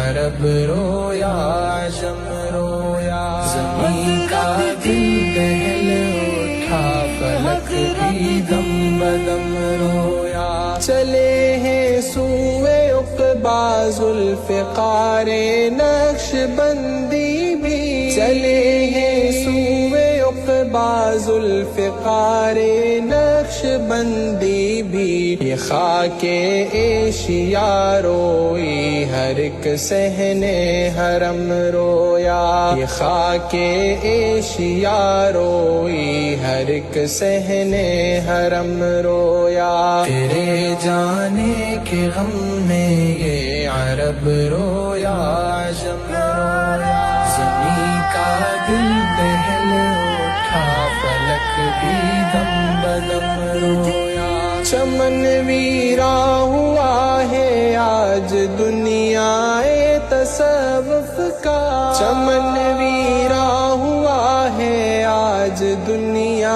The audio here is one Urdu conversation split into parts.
عرب رویا عجم رویا زمین کا دل دہل اٹھا فلک بھی دم بدم رویا چلے ہیں سوئے عقبا ذوالفقار نقش بندی بھی چلے ہیں سوئے عقبا ذوالفقار نقش بندی بھی یہ خاک ایشیا روئی ہر ایک صحنے حرم رویا یہ خاک ایشیا روئی ہر ایک صحنے حرم رویا تیرے جانے کے غم میں یہ عرب رویا عجم رویا زمین کا دل دہل اٹھا فلک بھی دم بدم رویا چمن ویرا ہوا ہے آج دنیا تصوف کا چمن ویرا ہوا ہے آج دنیا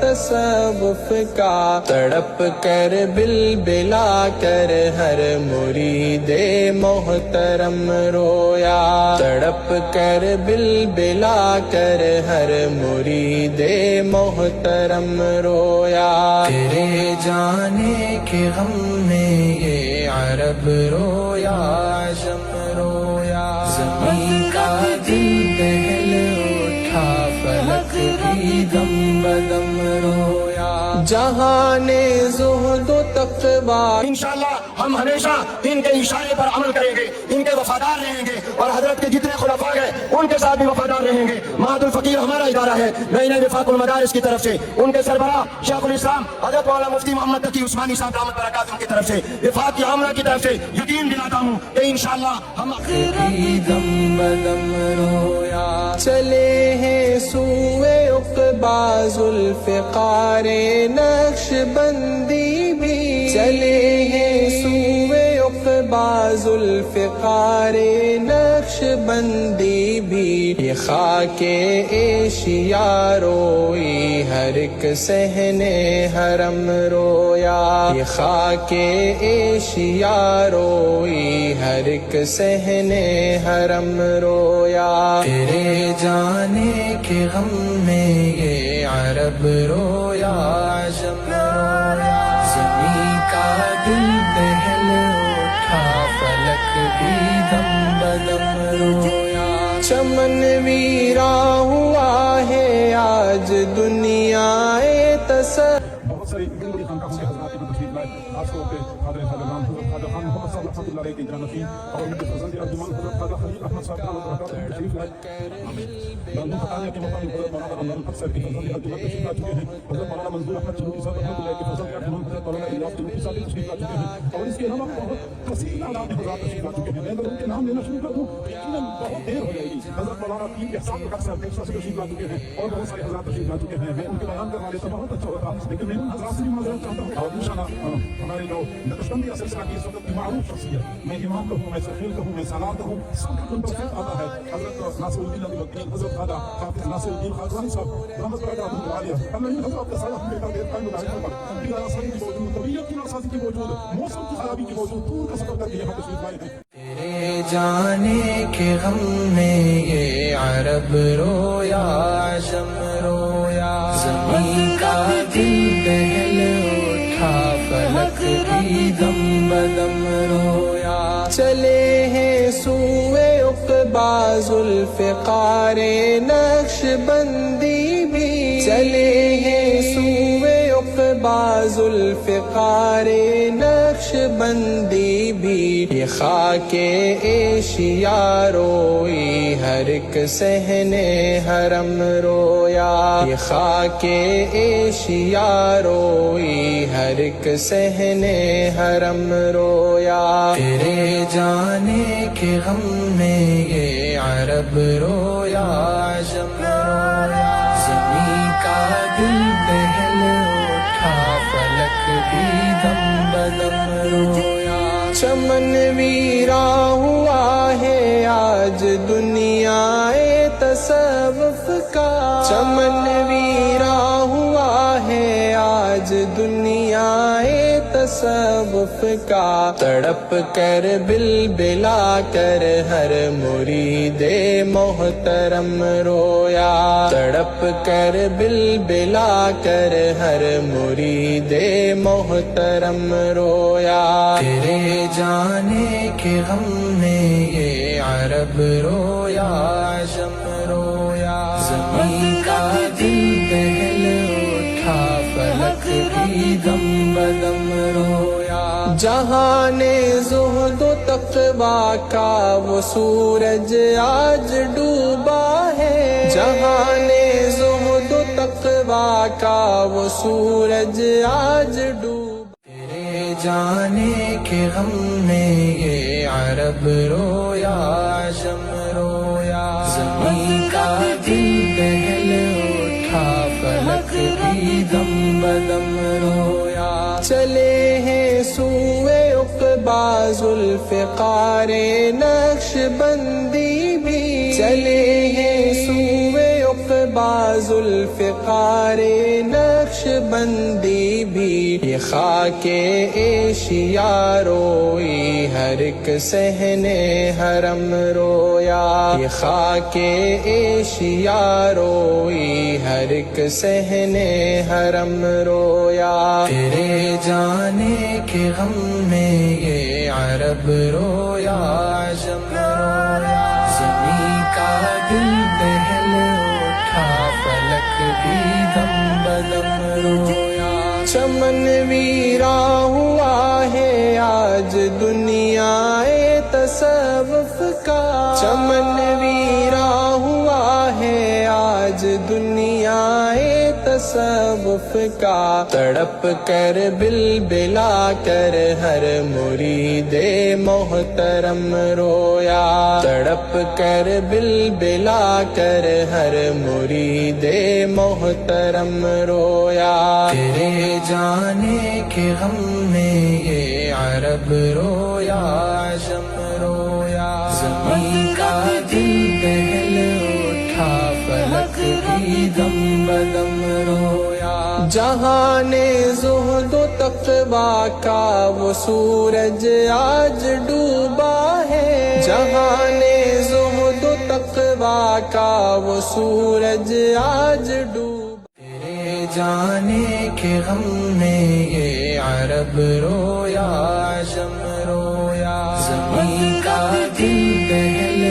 تصوف کا تڑپ کر بلبلا کر ہر مرید محترم رویا تڑپ کر بلبلا کر ہر مرید محترم رویا تیرے جانے کے غم میں یہ عرب رویا عجم رویا زمین کا دل دہل اٹھا فلک بھی دم بدم رویا جہان زہد و تقوی انشاءاللہ ہم ہمیشہ ان کے اشارے پر عمل کریں گے ان کے وفادار رہیں گے اور حضرت کے جتنے خلفاء ہیں ان کے ساتھ بھی وفادار رہیں گے معہد الفقیر ہمارا ادارہ ہے نئی وفاق المدارس کی طرف سے ان کے سربراہ شیخ الاسلام حضرت مولانا مفتی محمد تقی عثمانی صاحب دامت برکاتہ کی طرف سے وفاق کی عاملہ کی طرف سے یقین دلاتا ہوں کہ انشاءاللہ ہم دم بدم رویا چلے ہیں سوئے عقبا ذوالفقار نقش بندی بھی چلے ہیں سوئے عقبا ذوالفقار نقش بندی بھی یہ خاک ایشیا روئی ہر ایک صحنے حرم رویا یہ خاک ایشیا روئی ہر ایک صحنے حرم رویا تیرے جانے کے غم میں یہ عرب رویا عجم رویا زمین کا دل دہل اٹھا فلک بھی دم بدم رویا چمن ویرا ہوا ہے آج دنیا تصوف بہت ساری بڑی خانقاہوں میں حضرات کی تشریف لائے خاص طور پہ حاضر حاضران حضرت خواجہ خان محمد صاحب رحمۃ اللہ علیہ کے جانشین اور ان کے فرزند ارجمند حضرت خواجہ خلیل احمد صاحب دامت برکاتہ تشریف لائے بندو خطانیہ کے مقام حضرت مولانا رمضان الحق صاحب کے فرزند ارجمند تشریف لا چکے ہیں حضرت مولانا منظور احمد چلوکی صاحب رحمۃ اللہ کے فرزند ارجمند حضرت مولانا الیاس چلوکی صاحب تشریف لا چکے ہیں اور اس کے علاوہ بہت کثیر تعداد میں حضرات تشریف لا چکے ہیں میں اگر ان کے نام لینا شروع کر دوں یقیناً بہت دیر ہو جائے گی حضرت مولانا پیر احسان الحق صاحب دیکھا سے تشریف لا چکے ہیں اور بہت سارے حضرات تشریف لا چکے ہیں میں ان کے بیان کروا لیتا بہت اچھا ہوتا لیکن میں ان حضرات سے بھی معذرت چاہتا ہوں اور انشاءاللہ ہمارے جو نقشبندی سلسلہ کی اس وقت کی معروف شخصیت میں امام کہوں میں سخیل کہوں میں سالار کہوں سب کا ان پر خط آتا ہے حضرت ناصر الدین علی وکیل حضرت خواجہ حافظ ناصر الدین خاقانی صاحب رحمۃ برکاتہ عالیہ اللہ ان حضرات کا سایہ ہم بیٹا دیر قائم دائم پر بلا آسانی کی موجود طبیعت کی ناسازی کی موجود موسم کی خرابی کی موجود دور کا سفر کر کے یہاں تشریف لائے ہیں تیرے جانے کے غم میں یہ عرب رویا عجم رویا زمین کا دل دہل اٹھا فلک بھی دم بدم رویا چلے ہیں سوئے عقبا ذوالفقار نقش بندی بھی چلے ہیں سوئے عقبا ذوالفقار نقش بندی بھی یہ خاک ایشیا روئی ہر ایک صحنے حرم رویا یہ خاک ایشیا روئی ہر ایک صحنے حرم رویا تیرے جانے کے غم میں یہ عرب رویا عجم رویا زمین کا دل دہل اٹھا فلک بھی دم بدم رویا چمن ویرا ہوا ہے آج دنیا تصوف کا چمن ویرا ہوا ہے آج دنیا تصوف تصوف کا تڑپ کر بلبلا کر ہر مرید محترم رویا تڑپ کر بلبلا کر ہر مرید محترم رویا تیرے جانے کے غم میں یہ عرب رویا عجم رویا زمین کا دل دہل اٹھا فلک بھی دم بدم رویا جہان زہد و تقویٰ کا وہ سورج آج ڈوبا ہے جہان زہد و تقویٰ کا وہ سورج آج ڈوبا تیرے جانے کے غم میں یہ عرب رویا عجم رویا زمین کا دل دہل اٹھا فلک بھی دم بدم رویا چلے ہیں سوئے عقبا ذوالفقار نقش بندی بھی چلے ہیں سوئے عقبا ذوالفقار نقش بندی بھی یہ خاک ایشیا روئی ہر ایک صحنے حرم رویا یہ خاک ایشیا روئی ہر ایک صحنے حرم رویا تیرے جانے کے غم میں یہ عرب رویا عجم رویا زمین کا دل دہل اٹھا فلک بھی دم بدم رویا چمن ویرا ہوا ہے آج دنیا تصوف کا چمن ویرا ہوا ہے آج دنیا تصوف کا تڑپ کر بلبلا کر ہر مرید محترم رویا تڑپ کر بلبلا کر ہر مرید محترم رویا تیرے جانے کے غم میں یہ عرب رویا عجم رویا زمین کا دل دہل اٹھا فلک بھی دم بدم رویا جہان زہد و تقویٰ کا وہ سورج آج ڈوبا ہے جہان زہد و تقویٰ کا وہ سورج آج ڈوبا تیرے جانے کے غم میں یہ عرب رویا عجم رویا زمین کا دل دہل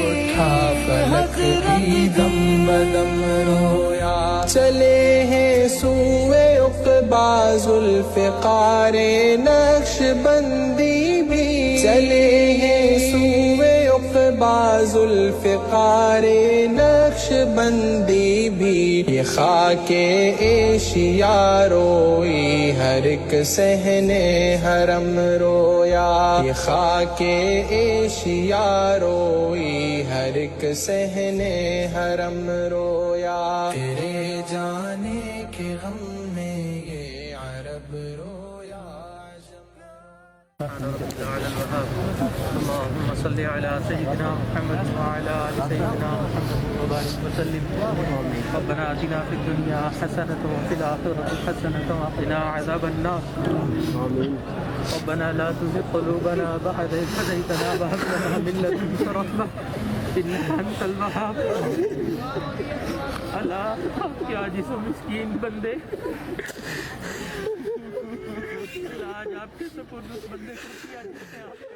اٹھا فلک بھی دم بدم رویا چلے ہیں سوئے عقبا ذوالفقار نقش بندی بھی چلے ہیں سوئے عقبا ذوالفقار نقش بندی بھی یہ خاک ایشیا روئی ہر ایک صحنے حرم رویا یہ خاک ایشیا روئی ہر ایک صحنے حرم رویا تیرے جانے کے غم میں یہ عرب رویا اللهم صل على سيدنا محمد وعلى آل سيدنا محمد وبارك وسلم ربنا آتنا في الدنيا حسنة وفي الآخرة حسنة وقنا عذاب النار ربنا لا تزغ قلوبنا بعد إذ هديتنا وهب لنا من لدنك رحمة إنك أنت الوهاب اللہ کیا جس مسکین بندے آج آپ کے سپرد اس بندے کو کیا جاتے ہیں